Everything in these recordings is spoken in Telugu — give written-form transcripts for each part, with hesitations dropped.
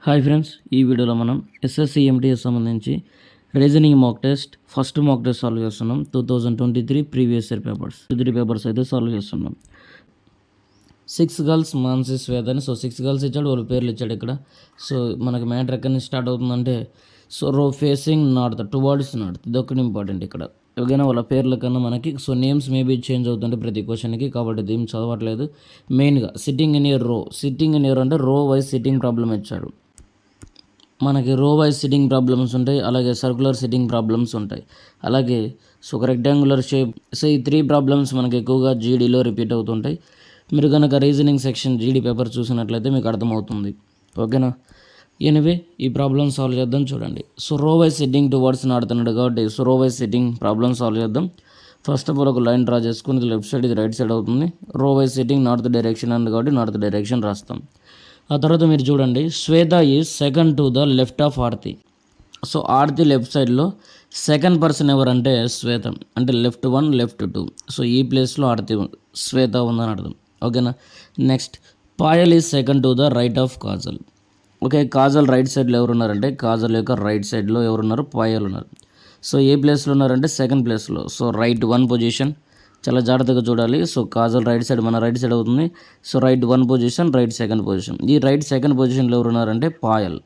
హాయ్ ఫ్రెండ్స్, ఈ వీడియోలో మనం ఎస్ఎస్సి ఎంటీఎస్ సంబంధించి reasoning mock test first mock test solve చేస్తున్నాం. 2023 ప్రీవియస్ ఇయర్ పేపర్స్ 3 పేపర్స్ అయితే సాల్వ్ చేస్తున్నాం. 6 గర్ల్స్ మాన్సీ శ్వేత అని. సో 6 గర్ల్స్ ఇచ్చాడు, వాళ్ళ పేర్లు ఇచ్చాడు ఇక్కడ. సో మనకి మ్యాటర్ ఎక్కడి నుంచి స్టార్ట్ అవుతుందంటే రో ఫేసింగ్ నార్త్, టువర్డ్స్ నార్త్, ఇది ఒకటి ఇంపార్టెంట్ ఇక్కడ. ఎవరైనా వాళ్ళ పేర్ల కన్నా మనకి నేమ్స్ మేబీ చేంజ్ అవుతుంటే ప్రతి క్వశ్చన్కి, కాబట్టి దీన్ని చదవట్లేదు. మెయిన్గా సిట్టింగ్ ఇన్ ఇయర్ రో, సిట్టింగ్ ఇన్ ఇయర్ అంటే రో వైజ్ సిట్టింగ్ ప్రాబ్లం ఇచ్చాడు. మనకి రో వైజ్ సిట్టింగ్ ప్రాబ్లమ్స్ ఉంటాయి, అలాగే సర్కులర్ సిట్టింగ్ ప్రాబ్లమ్స్ ఉంటాయి, అలాగే ఒక రెక్టాంగులర్ షేప్. సో ఈ 3 ప్రాబ్లమ్స్ మనకి ఎక్కువగా జీడీలో రిపీట్ అవుతుంటాయి. మీరు కనుక రీజనింగ్ సెక్షన్ జీడీ పేపర్ చూసినట్లయితే మీకు అర్థమవుతుంది. ఓకేనా? ఎనివే ఈ ప్రాబ్లమ్ సాల్వ్ చేద్దాం. చూడండి, రో వైజ్ సిట్టింగ్ టువర్డ్స్ నార్త్ అన్నాడు కాబట్టి రో వైజ్ సిట్టింగ్ ప్రాబ్లమ్ సాల్వ్ చేద్దాం. ఫస్ట్ ఆఫ్ ఆల్ ఒక లైన్ డ్రా చేసుకుని ఇది లెఫ్ట్ సైడ్, ఇది రైట్ సైడ్ అవుతుంది. రో వైజ్ సిట్టింగ్ నార్త్ డైరెక్షన్ అన్నాడు కాబట్టి నార్త్ డైరెక్షన్ రాస్తాం. ఆ తర్వాత మీరు చూడండి, Shweta is second to the left of Aarti. So Aarti left సైడ్లో సెకండ్ పర్సన్ ఎవరంటే శ్వేత, అంటే లెఫ్ట్ 1 లెఫ్ట్ 2. సో ఈ ప్లేస్లో ఆర్తి శ్వేత ఉందని అర్థం. ఓకేనా? Next, Payal is second to the right of Kajal. Okay, Kajal right సైడ్లో ఎవరు ఉన్నారంటే కాజల్ యొక్క రైట్ సైడ్లో ఎవరున్నారు? పాయల్ ఉన్నారు. సో ఏ ప్లేస్లో ఉన్నారంటే సెకండ్ ప్లేస్లో. సో రైట్ 1 పొజిషన్, చాలా జాగ్రత్తగా చూడాలి. సో కాజల్ రైట్ సైడ్ మన రైట్ సైడ్ అవుతుంది. So right 1 position, right second position. ఈ రైట్ సెకండ్ పొజిషన్లో ఎవరు ఉన్నారంటే పాయల్.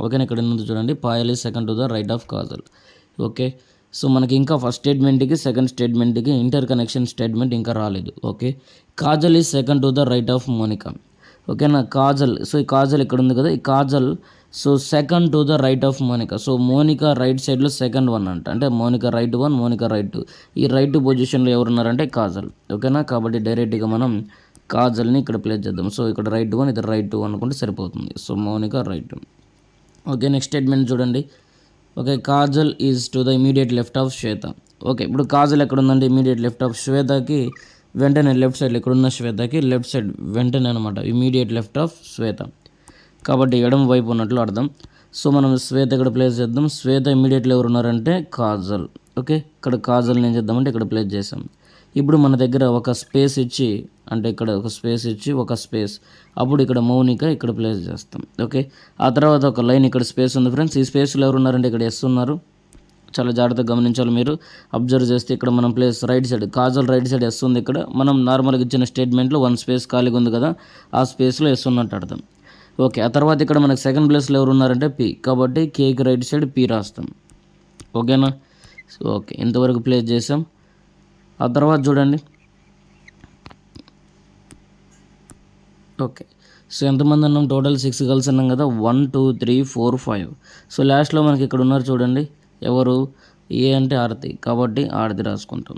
ఓకేనా? ఇక్కడ ఉంది చూడండి, Payal is second to the right of Kajal. Okay, so మనకి ఇంకా ఫస్ట్ స్టేట్మెంట్కి సెకండ్ స్టేట్మెంట్కి ఇంటర్ కనెక్షన్ స్టేట్మెంట్ ఇంకా రాలేదు. Okay, Kajal is second to the right of Monica. ఓకేనా? కాజల్, సో ఈ కాజల్ ఇక్కడ ఉంది కదా, ఈ Kajal second to the right of Monika. So Monika right సైడ్లో సెకండ్ 1 అంటే మోనికా రైట్ 1, మోనికా రైట్ 2. ఈ రైట్ పొజిషన్లో ఎవరున్నారంటే కాజల్. ఓకేనా? కాబట్టి డైరెక్ట్గా మనం కాజల్ని ఇక్కడ ప్లేస్ చేద్దాం. సో ఇక్కడ రైట్ 1, ఇది రైట్ 2 అనుకుంటే సరిపోతుంది. So Monika right. Okay, next statement చూడండి. Okay, Kajal is to the immediate left of Shweta. Okay, ఇప్పుడు కాజల్ ఎక్కడ ఉందంటే ఇమీడియట్ లెఫ్ట్ ఆఫ్ శ్వేతకి వెంటనే లెఫ్ట్ సైడ్, ఇక్కడున్న శ్వేతకి లెఫ్ట్ సైడ్ వెంటనే అనమాట, ఇమీడియట్ లెఫ్ట్ ఆఫ్ శ్వేత. కాబట్టి ఎడమ వైపు ఉన్నట్లు అర్థం. సో మనం శ్వేత ఇక్కడ ప్లేస్ చేద్దాం. శ్వేత ఇమీడియట్లో ఎవరు ఉన్నారంటే కాజల్. ఓకే, ఇక్కడ కాజల్ని ఏం చేద్దామంటే ఇక్కడ ప్లేస్ చేసాం. ఇప్పుడు మన దగ్గర ఒక స్పేస్ ఇచ్చి, అంటే ఇక్కడ ఒక స్పేస్ ఇచ్చి ఒక స్పేస్, అప్పుడు ఇక్కడ మౌనిక ఇక్కడ ప్లేస్ చేస్తాం. ఓకే, ఆ తర్వాత ఒక లైన్ ఇక్కడ స్పేస్ ఉంది ఫ్రెండ్స్. ఈ స్పేస్లో ఎవరు ఉన్నారంటే ఇక్కడ ఎస్ ఉన్నారు. చాలా జాగ్రత్తగా గమనించాలి. మీరు అబ్జర్వ్ చేస్తే ఇక్కడ మనం place right side, Kajal right side S ఉంది. ఇక్కడ మనం నార్మల్గా ఇచ్చిన స్టేట్మెంట్లో 1 స్పేస్ ఖాళీగా ఉంది కదా, ఆ స్పేస్లో ఎస్ ఉన్నట్టు అర్థం. ఓకే, ఆ తర్వాత ఇక్కడ మనకు సెకండ్ ప్లేస్లో ఎవరు ఉన్నారంటే పి, కాబట్టి కేకి రైట్ సైడ్ పి రాస్తాం. ఓకేనా? సో ఓకే, ఇంతవరకు ప్లేస్ చేసాం. ఆ తర్వాత చూడండి, ఓకే, సో ఎంతమంది అన్నాం? టోటల్ 6 గర్ల్స్ అన్నాం కదా, 1 2 3 4 5. సో లాస్ట్లో మనకి ఇక్కడ ఉన్నారు చూడండి, ఎవరు? ఏ అంటే ఆరతి, కాబట్టి ఆరతి రాసుకుంటాం.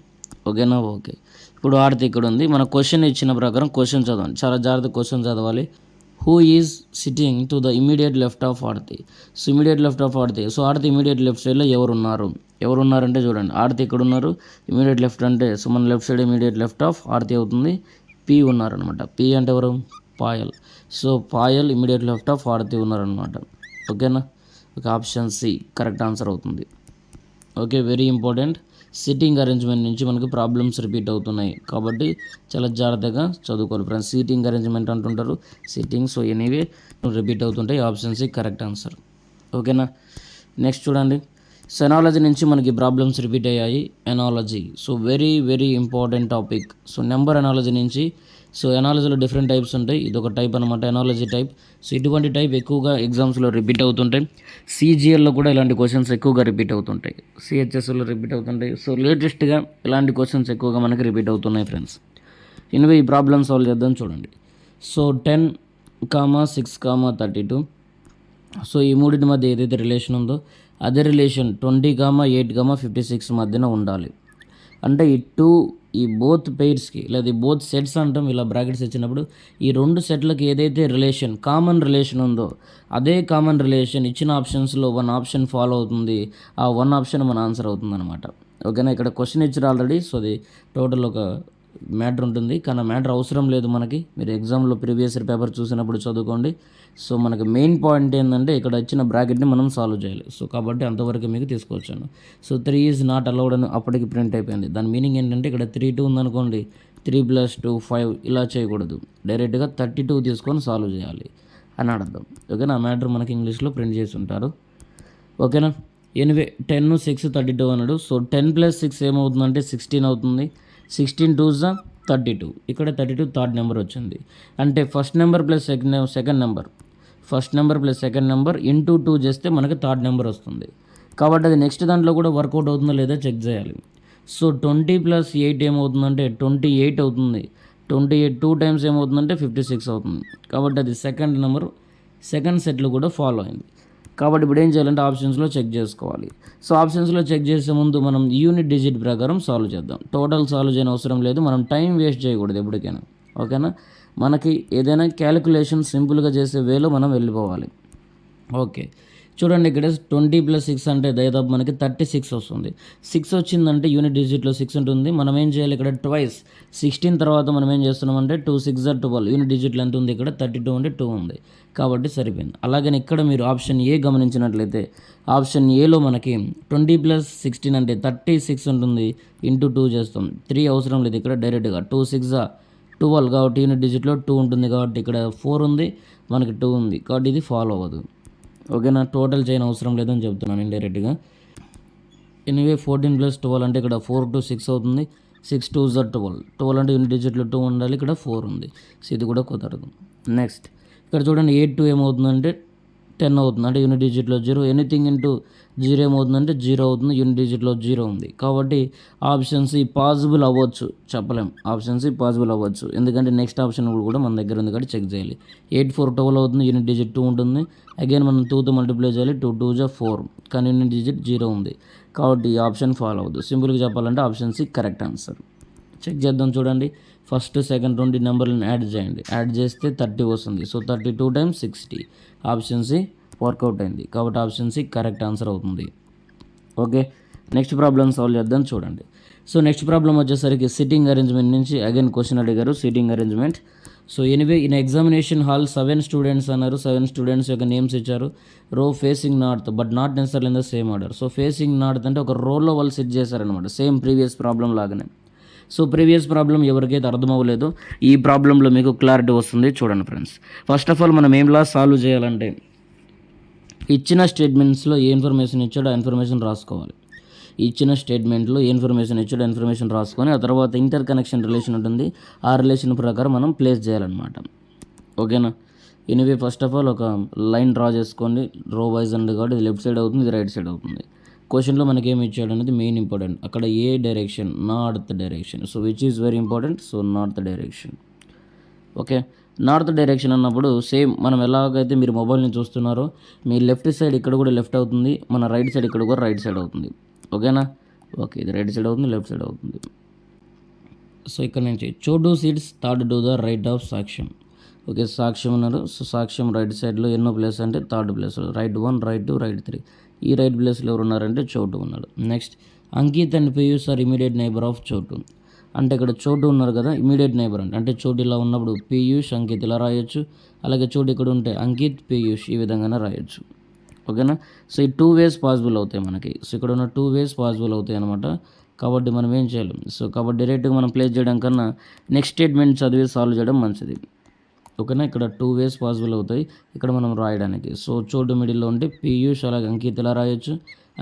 ఓకేనా? ఓకే, ఇప్పుడు ఆరతి ఇక్కడ ఉంది. మన క్వశ్చన్ ఇచ్చిన ప్రకారం క్వశ్చన్ చదవండి, చాలా జాగ్రత్త క్వశ్చన్ చదవాలి. Who is sitting to the immediate left of aarti. So immediate left of aarti. So aarti immediate left సైడ్లో ఎవరున్నారంటే చూడండి, ఆరతి ఇక్కడ ఉన్నారు. ఇమీడియట్ లెఫ్ట్ అంటే మన left side immediate left of Aarti అవుతుంది. పి ఉన్నారనమాట. పి అంటే ఎవరు? Payal. So Payal immediate left of Aarti ఉన్నారనమాట. ఓకేనా? Okay, option C correct answer అవుతుంది. Okay, very important. Sitting arrangement నుంచి మనకి ప్రాబ్లమ్స్ రిపీట్ అవుతున్నాయి, కాబట్టి చాలా జాగ్రత్తగా చదువుకోవాలి ఫ్రెండ్స్. సీటింగ్ అరేంజ్మెంట్ అంటుంటారు, సిట్టింగ్. సో ఎనీవే రిపీట్ అవుతుంటాయి. Option C correct answer. ఓకేనా? నెక్స్ట్ చూడండి, సో ఎనాలజీ నుంచి మనకి ప్రాబ్లమ్స్ రిపీట్ అయ్యాయి. Analogy, so very very important topic. So number analogy నుంచి, సో ఎనాలజీలో డిఫరెంట్ టైప్స్ ఉంటాయి. ఇది ఒక టైప్ అనమాట, ఎనాలజీ టైప్. సో ఇటువంటి టైప్ ఎక్కువగా ఎగ్జామ్స్లో రిపీట్ అవుతుంటాయి. సిజిఎల్లో కూడా ఇలాంటి క్వశ్చన్స్ ఎక్కువగా రిపీట్ అవుతుంటాయి, సిహెచ్ఎస్లో రిపీట్ అవుతుంటాయి. సో లేటెస్ట్గా ఇలాంటి క్వశ్చన్స్ ఎక్కువగా మనకి రిపీట్ అవుతున్నాయి ఫ్రెండ్స్. ఇనివే ఈ ప్రాబ్లమ్ సాల్వ్ చేద్దాం. చూడండి, సో 10, 6, 32. సో ఈ మూడింటి మధ్య ఏదైతే రిలేషన్ ఉందో అదే రిలేషన్ 20, 8, 56 మధ్యన ఉండాలి. అంటే ఈ బోత్ పెయిర్స్కి లేదా ఈ బోత్ సెట్స్ అంటాం, ఇలా బ్రాకెట్స్ ఇచ్చినప్పుడు ఈ 2 సెట్లకి ఏదైతే రిలేషన్, కామన్ రిలేషన్ ఉందో అదే కామన్ రిలేషన్ ఇచ్చిన ఆప్షన్స్లో 1 ఆప్షన్ ఫాలో అవుతుంది. ఆ 1 ఆప్షన్ మన ఆన్సర్ అవుతుంది అనమాట. ఓకేనా? ఇక్కడ క్వశ్చన్ ఇచ్చారు ఆల్రెడీ. సో అది టోటల్ ఒక మ్యాటర్ ఉంటుంది, కానీ మ్యాటర్ అవసరం లేదు మనకి. మీరు ఎగ్జామ్లో ప్రీవియస్ ఇయర్ పేపర్ చూసినప్పుడు చదువుకోండి. సో మనకి మెయిన్ పాయింట్ ఏంటంటే ఇక్కడ ఇచ్చిన బ్రాకెట్ని మనం సాల్వ్ చేయాలి. సో కాబట్టి అంతవరకు మీకు తీసుకొచ్చాను. సో 3 ఈజ్ నాట్ అలౌడ్ అని అప్పటికి ప్రింట్ అయిపోయింది. దాని మీనింగ్ ఏంటంటే ఇక్కడ 3 2 ఉందనుకోండి, 3 + 2 5 ఇలా చేయకూడదు. డైరెక్ట్గా 32 తీసుకొని సాల్వ్ చేయాలి. అని అర్థం. ఓకేనా, ఆ మ్యాటర్ మనకి ఇంగ్లీష్లో ప్రింట్ చేసి ఉంటారు. ఓకేనా, ఎనివే 10 6 32 అన్నాడు. సో 10 + 6 ఏమవుతుందంటే 16 అవుతుంది. 16 2s 32. ఇక్కడ 32 థర్డ్ నెంబర్ వచ్చింది. అంటే first number plus second number, first number plus second number into 2 చేస్తే మనకి థర్డ్ నెంబర్ వస్తుంది. కాబట్టి అది నెక్స్ట్ దాంట్లో కూడా వర్కౌట్ అవుతుందో లేదో చెక్ చేయాలి. సో 20 + 8 ఏమవుతుందంటే 28 అవుతుంది. 28 2 టైమ్స్ ఏమవుతుందంటే 56 అవుతుంది. కాబట్టి అది సెకండ్ నెంబర్ సెకండ్ సెట్లో కూడా ఫాలో అయింది. కాబట్టి ఇప్పుడు ఏం చేయాలంటే ఆప్షన్స్లో చెక్ చేసుకోవాలి. సో ఆప్షన్స్లో చెక్ చేసే ముందు మనం యూనిట్ డిజిట్ ప్రకారం సాల్వ్ చేద్దాం. టోటల్ సాల్వ్ చేయని అవసరం లేదు, మనం టైం వేస్ట్ చేయకూడదు ఎప్పటికైనా. ఓకేనా, మనకి ఏదైనా క్యాలిక్యులేషన్ సింపుల్గా చేసే వేలో మనం వెళ్ళిపోవాలి. ఓకే, చూడండి ఇక్కడ 20 + 6 అంటే దాదాపు మనకి 36 వస్తుంది. 6 వచ్చిందంటే యూనిట్ డిజిట్లో 6 ఉంటుంది. మనం ఏం చేయాలి, ఇక్కడ ట్వైస్ 16 తర్వాత మనం ఏం చేస్తున్నామంటే 2 6 12. యూనిట్ డిజిట్లో ఎంత ఉంది, ఇక్కడ 32 అంటే 2 ఉంది. కాబట్టి సరిపోయింది. అలాగే ఇక్కడ మీరు ఆప్షన్ ఏ గమనించినట్లయితే ఆప్షన్ ఏలో మనకి 20 + 16 అంటే 36 ఉంటుంది. ఇంటూ 2 చేస్తాం. 3 అవసరం లేదు, ఇక్కడ డైరెక్ట్గా 2 6 12 కాబట్టి యూనిట్ డిజిట్లో 2 ఉంటుంది. కాబట్టి ఇక్కడ 4 ఉంది, మనకి 2 ఉంది. కాబట్టి ఇది ఫాలో అవ్వదు. ఓకేనా, టోటల్ చేయని అవసరం లేదని చెప్తున్నాను ఇండైరెక్ట్గా. ఎనీవే 14 + 12 అంటే ఇక్కడ 4 to 6 అవుతుంది. 6 2s 12. 12 అంటే యూనిట్ డిజిట్లో 2 ఉండాలి, ఇక్కడ 4 ఉంది. సో ఇది కూడా కుదరదు. నెక్స్ట్ ఇక్కడ చూడండి 8 2 ఏమవుతుందంటే 10 అవుతుంది. అంటే యూనిట్ డిజిట్లో 0. ఎనీథింగ్ ఇంటూ 0 ఏమవుతుందంటే 0 అవుతుంది. యూనిట్ డిజిట్లో 0 ఉంది. కాబట్టి ఆప్షన్స్ ఈ పాసిబుల్ అవ్వచ్చు, చెప్పలేం. ఆప్షన్స్ ఈ పాసిబుల్ అవ్వచ్చు, ఎందుకంటే నెక్స్ట్ ఆప్షన్ కూడా మన దగ్గర ఉంది కాబట్టి చెక్ చేయాలి. 8 4 12 అవుతుంది. యూనిట్ డిజిట్ 2 ఉంటుంది. అగైన్ మనం 2తో మల్టిప్లై చేయాలి. 2 2s 4, కానీ యూనిట్ డిజిట్ 0 ఉంది. కాబట్టి ఈ ఆప్షన్ ఫాలో అవ్వదు. సింపుల్గా చెప్పాలంటే option C correct answer. Check చేద్దాం. చూడండి, ఫస్ట్ సెకండ్ 2 నెంబర్లను యాడ్ చేయండి. యాడ్ చేస్తే 30 వస్తుంది. సో 32 × 60. ఆప్షన్ సి వర్కౌట్ అయింది. కాబట్టి ఆప్షన్ సి కరెక్ట్ ఆన్సర్ అవుతుంది. ఓకే, నెక్స్ట్ ప్రాబ్లం సాల్వ్ చేద్దాం. చూడండి, సో నెక్స్ట్ ప్రాబ్లం వచ్చేసరికి సిట్టింగ్ అరేంజ్మెంట్ నుంచి అగైన్ క్వశ్చన్ అడిగారు. Sitting arrangement. So anyway in examination hall 7 students అన్నారు. 7 స్టూడెంట్స్ యొక్క నేమ్స్ ఇచ్చారు. రో facing north but not necessarily in the same order. So facing north అంటే ఒక రోలో వాళ్ళు సిట్ చేశారనమాట, సేమ్ ప్రీవియస్ ప్రాబ్లం లాగానే. సో ప్రీవియస్ ప్రాబ్లం ఎవరికైతే అర్థం అవ్వలేదో ఈ ప్రాబ్లంలో మీకు క్లారిటీ వస్తుంది. చూడండి ఫ్రెండ్స్, ఫస్ట్ ఆఫ్ ఆల్ మనం ఏంలా సాల్వ్ చేయాలంటే ఇచ్చిన స్టేట్మెంట్స్లో ఏ ఇన్ఫర్మేషన్ ఇచ్చాడో ఆ ఇన్ఫర్మేషన్ రాసుకోవాలి. ఇచ్చిన స్టేట్మెంట్లో ఏ ఇన్ఫర్మేషన్ ఇచ్చాడో ఇన్ఫర్మేషన్ రాసుకొని ఆ తర్వాత ఇంటర్ కనెక్షన్ రిలేషన్ ఉంటుంది, ఆ రిలేషన్ ప్రకారం మనం ప్లేస్ చేయాలన్నమాట. ఓకేనా, ఎనీవే ఫస్ట్ ఆఫ్ ఆల్ ఒక లైన్ డ్రా చేసుకోండి. రో వైజ్ అండ్ కాబట్టి ఇది లెఫ్ట్ సైడ్ అవుతుంది, ఇది రైట్ సైడ్ అవుతుంది. క్వశ్చన్లో మనకి ఏమి ఇచ్చాడు అనేది మెయిన్ ఇంపార్టెంట్. అక్కడ ఏ direction, north direction. So which is very important. So north direction. Okay, north direction అన్నప్పుడు సేమ్ మనం ఎలాగైతే మీరు మొబైల్ని చూస్తున్నారో మీ లెఫ్ట్ సైడ్ ఇక్కడ కూడా లెఫ్ట్ అవుతుంది, మన రైట్ సైడ్ ఇక్కడ కూడా రైట్ సైడ్ అవుతుంది. ఓకేనా, ఓకే, ఇది రైట్ సైడ్ అవుతుంది, లెఫ్ట్ సైడ్ అవుతుంది. సో ఇక్కడ నుంచి Chotu seats third to the right of Sakshyam. Okay, Sakshyam ఉన్నారు. సో సాక్ష్యం రైట్ సైడ్లో ఎన్నో ప్లేస్ అంటే third place, right 1 right 2 right 3. ఈ రైట్ ప్లేస్లో ఎవరు ఉన్నారంటే చోటు ఉన్నాడు. Next Ankit and Piyush are immediate neighbour of Chotu. అంటే ఇక్కడ చోటు ఉన్నారు కదా, ఇమీడియట్ నైబర్ అంటే చోటు ఇలా ఉన్నప్పుడు పీయూష్ అంకిత్ ఇలా రాయొచ్చు. అలాగే చోటు ఇక్కడ ఉంటే అంకిత్ పీయూష్ ఈ విధంగానే రాయొచ్చు. ఓకేనా, సో ఈ 2 ways పాసిబుల్ అవుతాయి మనకి. సో ఇక్కడ ఉన్న 2 ways పాసిబుల్ అవుతాయి అనమాట. కాబట్టి మనం ఏం చేయాలి, సో కాబట్టి డైరెక్ట్గా మనం ప్లేస్ చేయడం కన్నా నెక్స్ట్ స్టేట్మెంట్ చదివి సాల్వ్ చేయడం మంచిది. ఓకేనా, ఇక్కడ 2 ways పాసిబుల్ అవుతాయి ఇక్కడ మనం రాయడానికి. సో చోటు మిడిల్లో ఉంటే పీయూష్ అలాగే అంకిత్ ఇలా రాయొచ్చు.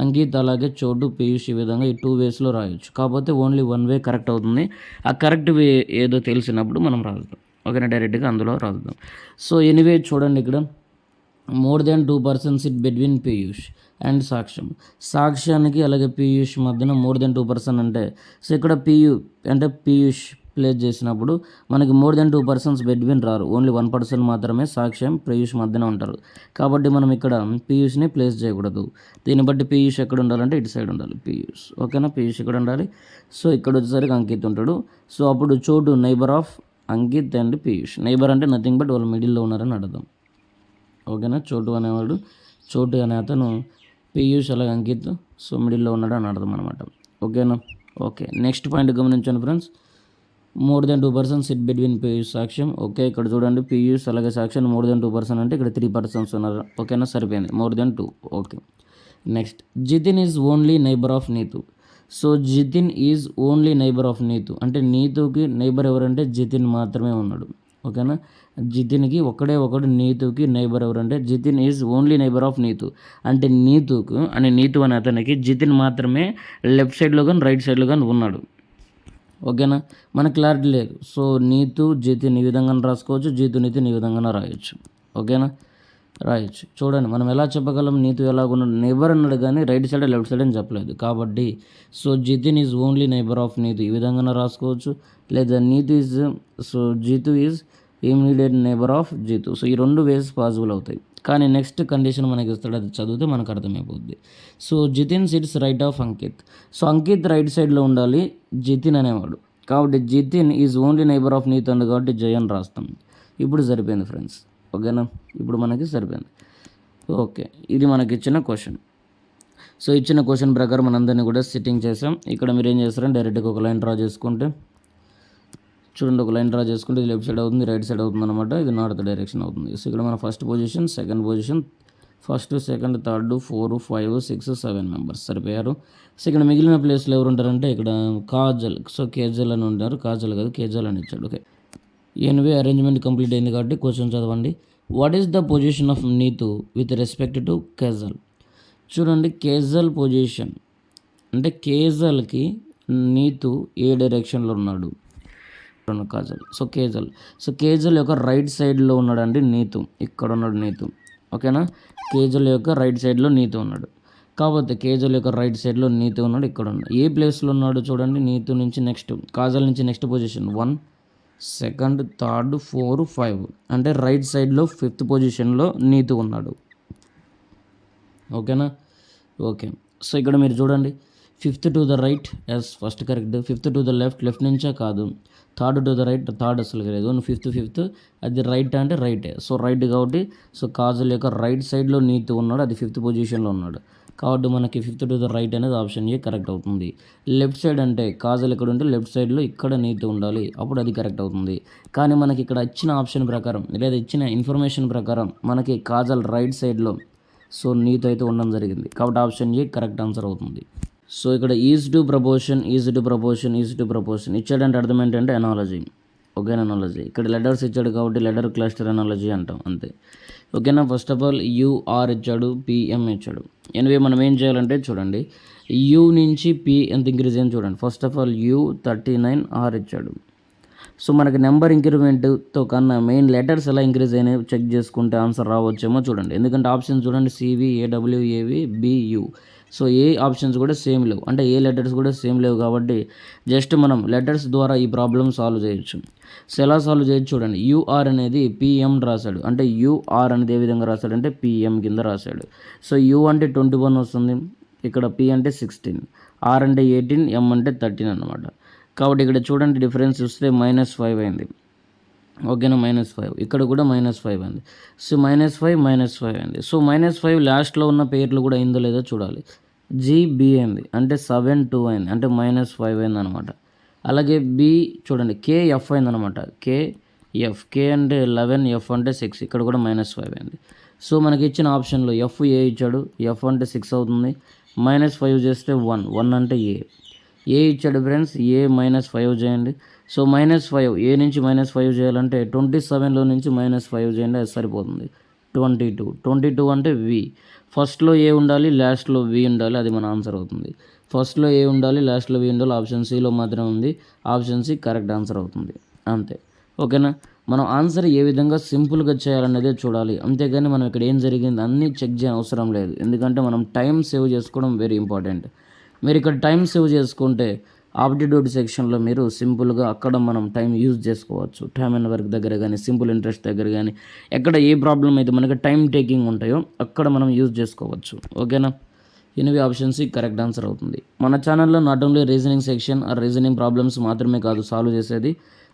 అంకిత్ అలాగే చోటు పీయూష్ ఈ విధంగా ఈ 2 waysలో రాయొచ్చు. కాకపోతే ఓన్లీ 1 way కరెక్ట్ అవుతుంది. ఆ కరెక్ట్ వే ఏదో తెలిసినప్పుడు మనం రాద్దాం. ఓకేనా, డైరెక్ట్గా అందులో రాద్దాం. సో ఎనీవే చూడండి, ఇక్కడ more than 2 persons SIT between Piyush and సాక్ష్యం. సాక్ష్యానికి అలాగే పీయూష్ మధ్యన మోర్ దెన్ 2 person అంటే సో ఇక్కడ పీయూష్ ప్లేస్ చేసినప్పుడు మనకి మోర్ దెన్ 2 persons బిట్వీన్ రారు, ఓన్లీ 1 person మాత్రమే సాక్ష్యం పీయూష్ మధ్యన ఉంటారు. కాబట్టి మనం ఇక్కడ పీయూష్ని ప్లేస్ చేయకూడదు. దీన్ని బట్టి పీయూష్ ఎక్కడ ఉండాలంటే ఇటు సైడ్ ఉండాలి పీయూష్. ఓకేనా, పీయూష్ ఇక్కడ ఉండాలి. సో ఇక్కడ వచ్చేసరికి అంకిత్ ఉంటాడు. సో అప్పుడు చోటు neighbour of Ankit and Piyush. Neighbour అంటే నథింగ్ బట్ వాళ్ళు మిడిల్లో ఉన్నారని అర్థం. ఓకేనా, చోటు అనేవాడు, చోటు అనే అతను పీయూష్ అలాగే అంకిత్ సో మిడిల్లో ఉన్నాడు అని అర్థం అనమాట. ఓకేనా, ఓకే, నెక్స్ట్ పాయింట్ గమనించండి friends. More than 2 persons SIT between Piyush సాక్ష్యం. ఓకే, ఇక్కడ చూడండి పీయూష్ అలాగే సాక్ష్యం మోర్ దెన్ 2 person అంటే ఇక్కడ 3 persons ఉన్నారు. ఓకేనా, సరిపోయింది, more than 2. Okay, next Jitin is only neighbour of Neetu. So Jitin is only neighbour of Neetu అంటే నీతుకి నైబర్ ఎవరంటే జితిన్ మాత్రమే ఉన్నాడు. ఓకేనా, జితిన్కి ఒకడు నీతుకి నైబర్ ఎవరంటే Jitin is only neighbour of Neetu. అంటే నీతు అనే అతనికి జితిన్ మాత్రమే లెఫ్ట్ సైడ్లో కానీ రైట్ సైడ్లో కానీ ఉన్నాడు. ఓకేనా, మనకు క్లారిటీ లేదు. సో నీతు జితిన్ ఈ విధంగా రాసుకోవచ్చు, జీతు నీతిని ఈ విధంగా రాయొచ్చు. ఓకేనా, రాయొచ్చు. చూడండి మనం ఎలా చెప్పగలం నీతు ఎలాగున్నాడు, నైబర్ అన్నాడు కానీ రైట్ సైడ్ లెఫ్ట్ సైడ్ అని చెప్పలేదు కాబట్టి. So Jitin is only neighbour of Neetu ఈ విధంగా రాసుకోవచ్చు. లేదా Jeetu is immediate neighbour of Jeetu. So ఈ రెండు వేస్ పాసిబుల్ అవుతాయి. కానీ నెక్స్ట్ కండిషన్ మనకి ఇస్తాడు, అది చదివితే మనకు అర్థమైపోద్ది. So Jitin sits right of Ankit. So Ankit right సైడ్లో ఉండాలి జితిన్ అనేవాడు, కాబట్టి Jitin is only neighbour of Neetu అంది కాబట్టి జయన్ రాస్తాం. ఇప్పుడు సరిపోయింది ఫ్రెండ్స్. ఓకేనా, ఇప్పుడు మనకి సరిపోయింది. ఓకే, ఇది మనకి ఇచ్చిన క్వశ్చన్. సో ఇచ్చిన క్వశ్చన్ ప్రకారం మనందరినీ కూడా సిట్టింగ్ చేసాం. ఇక్కడ మీరు ఏం చేస్తారంటే డైరెక్ట్గా ఒక లైన్ డ్రా చేసుకుంటే చూడండి, ఒక లైన్ డ్రా చేసుకుంటే ఇది లెఫ్ట్ సైడ్ అవుతుంది, రైట్ సైడ్ అవుతుంది అనమాట. ఇది నార్త్ డైరెక్షన్ అవుతుంది. సో ఇక్కడ మన first position, second position, first, second, third, 4, 5, 6, 7 members సరిపోయారు. సో ఇక్కడ మిగిలిన ప్లేస్లో ఎవరు ఉంటారంటే ఇక్కడ కాజల్. సో కేజల్ అని ఉంటారు, కాజల్ కాదు కేజల్ అని ఇచ్చాడు. ఓకే, ఎనివే అరేంజ్మెంట్ కంప్లీట్ అయింది కాబట్టి క్వశ్చన్ చదవండి. What is the position of Neetu with respect to Kajal? చూడండి, కేజల్ పొజిషన్ అంటే కేజల్కి నీతు ఏ డైరెక్షన్లో ఉన్నాడు? కాజల్. సో కేజల్ యొక్క రైట్ సైడ్లో ఉన్నాడండి నీతు, ఇక్కడ ఉన్నాడు నీతు. ఓకేనా, కేజల్ యొక్క రైట్ సైడ్లో నీతు ఉన్నాడు. కాబట్టి కేజల్ యొక్క రైట్ సైడ్లో నీతు ఉన్నాడు, ఇక్కడ ఉన్నాడు. ఏ ప్లేస్లో ఉన్నాడు చూడండి, నీతు నుంచి నెక్స్ట్, కాజల్ నుంచి నెక్స్ట్ పొజిషన్ 1, సెకండ్, థర్డ్, 4, 5 అంటే రైట్ సైడ్లో 5th పొజిషన్లో నీతు ఉన్నాడు. ఓకేనా, ఓకే. సో ఇక్కడ మీరు చూడండి, 5th to the right, yes first correct. 5th to the left నుంచే కాదు. Third to the right, third అసలు లేదు, 5th అది రైట్ అంటే రైటే. సో రైట్ కాబట్టి సో కాజల్ యొక్క రైట్ సైడ్లో నీతు ఉన్నాడు, అది 5th పొజిషన్లో ఉన్నాడు. కాబట్టి మనకి 5th టు ద రైట్ అనేది ఆప్షన్ ఏ కరెక్ట్ అవుతుంది. లెఫ్ట్ సైడ్ అంటే కాజల్ ఎక్కడ ఉంటే లెఫ్ట్ సైడ్లో ఇక్కడ నీతు ఉండాలి, అప్పుడు అది కరెక్ట్ అవుతుంది. కానీ మనకి ఇక్కడ ఇచ్చిన ఆప్షన్ ప్రకారం లేదా ఇచ్చిన ఇన్ఫర్మేషన్ ప్రకారం మనకి కాజల్ రైట్ సైడ్లో సో నీతు అయితే ఉండడం జరిగింది, కాబట్టి ఆప్షన్ ఏ కరెక్ట్ ఆన్సర్ అవుతుంది. సో ఇక్కడ ఈజ్ టు ప్రపోర్షన్ ఇచ్చాడంటే అర్థం ఏంటంటే ఎనాలజీ. ఓకేనా, ఎనాలజీ. ఇక్కడ లెటర్స్ ఇచ్చాడు కాబట్టి లెటర్ క్లస్టర్ ఎనాలజీ అంటాం అంతే. ఓకేనా, ఫస్ట్ ఆఫ్ ఆల్ యూఆర్ ఇచ్చాడు, పిఎం ఇచ్చాడు. ఎనివే మనం ఏం చేయాలంటే చూడండి, యూ నుంచి పి ఎంత ఇంక్రీజ్ అయింది చూడండి. First of all U39 R ఇచ్చాడు. సో మనకి నెంబర్ ఇంక్రిమెంట్తో కన్నా మెయిన్ లెటర్స్ ఎలా ఇంక్రీజ్ అయినాయి చెక్ చేసుకుంటే ఆన్సర్ రావచ్చేమో చూడండి. ఎందుకంటే ఆప్షన్ చూడండి, CV, AW, AV, BU. So ఏ ఆప్షన్స్ కూడా సేమ్ లేవు, అంటే ఏ లెటర్స్ కూడా సేమ్ లేవు కాబట్టి జస్ట్ మనం లెటర్స్ ద్వారా ఈ ప్రాబ్లం సాల్వ్ చేయొచ్చు. సో ఎలా సాల్వ్ చేయొచ్చు చూడండి, యూఆర్ అనేది PM రాశాడు, అంటే యూఆర్ అనేది ఏ విధంగా రాశాడు అంటే PM కింద రాశాడు. సో U అంటే 21 వస్తుంది, ఇక్కడ P అంటే 16, R అంటే 18, M అంటే 13 అనమాట. కాబట్టి ఇక్కడ చూడండి డిఫరెన్స్ చూస్తే -5 అయింది. ఓకేనా, -5 ఇక్కడ కూడా -5 అయింది. సో -5 అయింది. సో -5 లాస్ట్లో ఉన్న పేర్లు కూడా అయిందో లేదో చూడాలి. GB అయింది అంటే 7, 2 అయింది అంటే -5 అయింది అనమాట. అలాగే B చూడండి, KF అయింది అనమాట. K అంటే 11, F అంటే 6, ఇక్కడ కూడా -5 అయింది. సో మనకి ఇచ్చిన ఆప్షన్లో FA ఇచ్చాడు, F అంటే 6 అవుతుంది, -5 చేస్తే 1 అంటే ఏ ఇచ్చాడు ఫ్రెండ్స్, A -5 చేయండి. సో -5 ఏ నుంచి -5 చేయాలంటే 27లో నుంచి -5 చేయండి, అది సరిపోతుంది. 22 అంటే V. ఫస్ట్లో ఏ ఉండాలి, లాస్ట్లో V ఉండాలి, అది మన ఆన్సర్ అవుతుంది. ఫస్ట్లో ఏ ఉండాలి, లాస్ట్లో V ఉండాలి, ఆప్షన్ Cలో మాత్రమే ఉంది. ఆప్షన్ C కరెక్ట్ ఆన్సర్ అవుతుంది అంతే. ఓకేనా, మనం ఆన్సర్ ఏ విధంగా సింపుల్గా చేయాలనేదే చూడాలి, అంతేగాని మనం ఇక్కడ ఏం జరిగింది అన్నీ చెక్ చేయని అవసరం లేదు. ఎందుకంటే మనం టైం సేవ్ చేసుకోవడం వెరీ ఇంపార్టెంట్. మీరు ఇక్కడ టైం సేవ్ చేసుకుంటే ఆప్టిట్యూడ్ సెక్షన్లో మీరు సింపుల్గా అక్కడ మనం టైం యూజ్ చేసుకోవచ్చు. టైమ్ అండ్ వర్క్ దగ్గర కానీ, సింపుల్ ఇంట్రెస్ట్ దగ్గర కానీ, ఎక్కడ ఏ ప్రాబ్లం అయితే మనకి టైం టేకింగ్ ఉంటాయో అక్కడ మనం యూజ్ చేసుకోవచ్చు. ఓకేనా, anyway option C correct answer అవుతుంది. మన ఛానల్లో not only reasoning section or reasoning problems మాత్రమే కాదు సాల్వ్ చేసేది,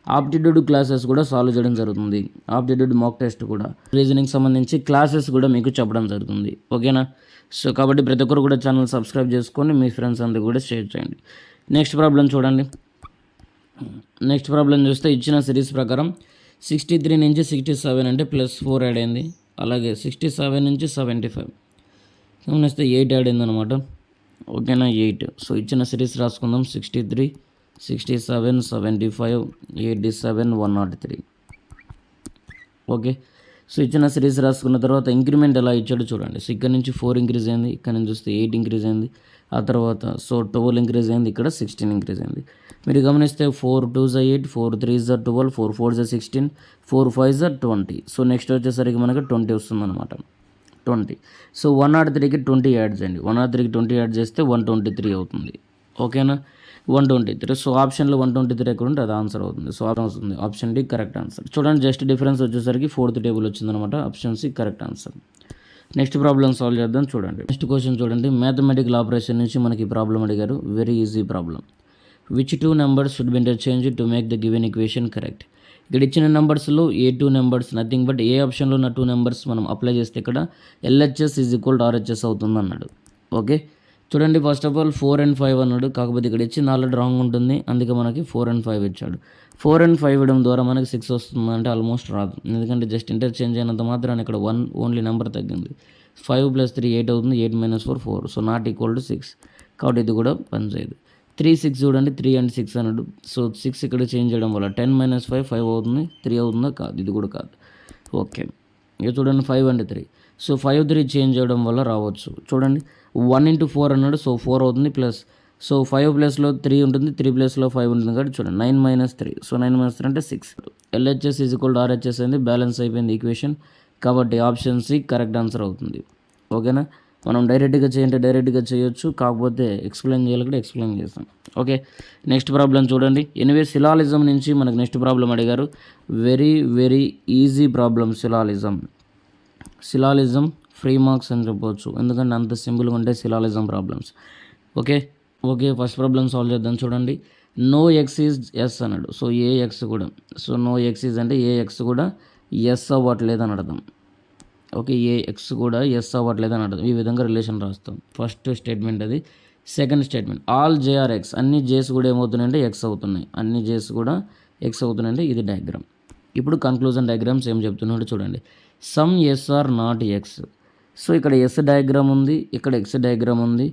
ఆప్టిట్యూడ్ క్లాసెస్ కూడా సాల్వ్ చేయడం జరుగుతుంది. ఆప్టిట్యూడ్ మాక్ టెస్ట్ కూడా, రీజనింగ్ సంబంధించి క్లాసెస్ కూడా మీకు చెప్పడం జరుగుతుంది. ఓకేనా, సో కాబట్టి ప్రతి ఒక్కరు కూడా ఛానల్ సబ్స్క్రైబ్ చేసుకొని మీ ఫ్రెండ్స్ అందరూ కూడా షేర్ చేయండి. నెక్స్ట్ ప్రాబ్లం చూడండి. నెక్స్ట్ ప్రాబ్లం చూస్తే ఇచ్చిన సిరీస్ ప్రకారం 63 నుంచి 67 అంటే +4 యాడ్ అయింది. అలాగే 67 నుంచి 75 గమనిస్తే 8 యాడ్ అయింది అనమాట. ఓకేనా, 8. సో ఇచ్చిన సిరీస్ రాసుకుందాం, 63, 67, 75, 87, 103. ఓకే. సో ఇచ్చిన సిరీస్ రాసుకున్న తర్వాత ఇంక్రిమెంట్ ఎలా ఇచ్చాడో చూడండి. సో ఇక్కడ నుంచి 4 ఇంక్రీజ్ అయింది, ఇక్కడ నుంచి చూస్తే 8 ఇంక్రీజ్ అయింది, ఆ తర్వాత సో 12 ఇంక్రీజ్ అయింది, ఇక్కడ 16 ఇంక్రీజ్ అయింది. మీరు గమనిస్తే 4 2s 8, 4 3s 12, 4 4s 16, 4 5s 20. So next వచ్చేసరికి మనకు 20 వస్తుందన్నమాట. 20. సో 103కి 20 యాడ్ చేయండి. 103కి 20 యాడ్ చేస్తే 123 అవుతుంది. ఓకేనా, 123. సో ఆప్షన్లో 123 ఎక్కడ ఉంటే అది ఆన్సర్ అవుతుంది. సో అవుతుంది ఆప్షన్ డి కరెక్ట్ ఆన్సర్. చూడండి జస్ట్ డిఫరెన్స్ వచ్చేసరికి 4th టేబుల్ వచ్చిందనమాట. Option C correct answer. Next problem solve చేద్దాం. చూడండి నెక్స్ట్ క్వశ్చన్ చూడండి. మ్యాథమెటికల్ ఆపరేషన్ నుంచి మనకి ప్రాబ్లం అడిగారు. Very easy problem. Which 2 numbers should be interchange to make the given equation correct. ఇక్కడ ఇచ్చిన నెంబర్స్లో ఏ 2 నెంబర్స్ నథింగ్ బట్ ఏ ఆప్షన్లో ఉన్న 2 నెంబర్స్ మనం అప్లై చేస్తే ఇక్కడ LHS is equal to RHS అవుతుంది అన్నాడు. ఓకే, చూడండి ఫస్ట్ ఆఫ్ ఆల్ 4 and 5 అన్నాడు. కాకపోతే ఇక్కడ ఇచ్చింది ఆల్రెడీ రాంగ్ ఉంటుంది, అందుకే మనకి 4 and 5 ఇచ్చాడు. 4 and 5 ఇవ్వడం ద్వారా మనకి 6 వస్తుంది అంటే ఆల్మోస్ట్ రాదు, ఎందుకంటే జస్ట్ ఇంటర్చేంజ్ అయినంత మాత్రాన్ని ఇక్కడ 1 ఓన్లీ నెంబర్ తగ్గింది. 5 + 3 8 అవుతుంది, 8 - 4 4. సో నాట్ ఈక్వల్ టు 6, కాబట్టి ఇది కూడా పనిచేయదు. 3 6 చూడండి, 3 and 6 అన్నాడు. సో 6 ఇక్కడ చేంజ్ చేయడం వల్ల 10 - 5 5 అవుతుంది, 3 అవుతుందా కాదు, ఇది కూడా కాదు. ఓకే, ఇక చూడండి 5 and 3. సో 5 3 చేంజ్ చేయడం వల్ల రావచ్చు. చూడండి 1 × 4 అన్నాడు, సో 4 అవుతుంది ప్లస్. సో 5 ప్లస్లో 3 ఉంటుంది, 3 ప్లస్లో 5 ఉంటుంది కాబట్టి చూడండి 9 - 3. సో 9 - 3 అంటే 6. LHS is equal to RHS అయింది, బ్యాలెన్స్ అయిపోయింది ఈక్వేషన్. కాబట్టి ఆప్షన్ సి కరెక్ట్ ఆన్సర్ అవుతుంది. ఓకేనా, మనం డైరెక్ట్గా చేయంటే డైరెక్ట్గా చేయొచ్చు, కాకపోతే ఎక్స్ప్లెయిన్ చేయాలి కూడా ఎక్స్ప్లెయిన్ చేస్తాం. ఓకే, నెక్స్ట్ ప్రాబ్లం చూడండి. ఎనివే సిలాలిజం నుంచి మనకు నెక్స్ట్ ప్రాబ్లం అడిగారు. Very very easy problem. Syllogism free marks అని చెప్పవచ్చు, ఎందుకంటే అంత సింపుల్గా ఉంటాయి syllogism problems. Okay, first problem solve చేద్దాం. చూడండి నో ఎక్స్ ఈజ్ ఎస్ అన్నాడు. సో ఏ ఎక్స్ కూడా, సో నో ఎక్స్ ఈజ్ అంటే ఏ ఎక్స్ కూడా ఎస్ అవ్వట్లేదు అని అర్థం. ఓకే, ఏ ఎక్స్ కూడా ఎస్ అవ్వట్లేదు అని అర్థం. ఈ విధంగా రిలేషన్ రాస్తాం. ఫస్ట్ స్టేట్మెంట్ అది. Second statement all J are X, అన్ని జేస్ కూడా ఏమవుతున్నాయంటే ఎక్స్ అవుతున్నాయి, అన్ని జేస్ కూడా ఎక్స్ అవుతున్నాయంటే ఇది డయాగ్రామ్. ఇప్పుడు కన్క్లూజన్ డయాగ్రామ్స్ ఏం చెప్తున్నాడు చూడండి. Some S are not X. So ఇక్కడ ఎస్ డయాగ్రామ్ ఉంది, ఇక్కడ ఎక్స్ డయాగ్రామ్ ఉంది.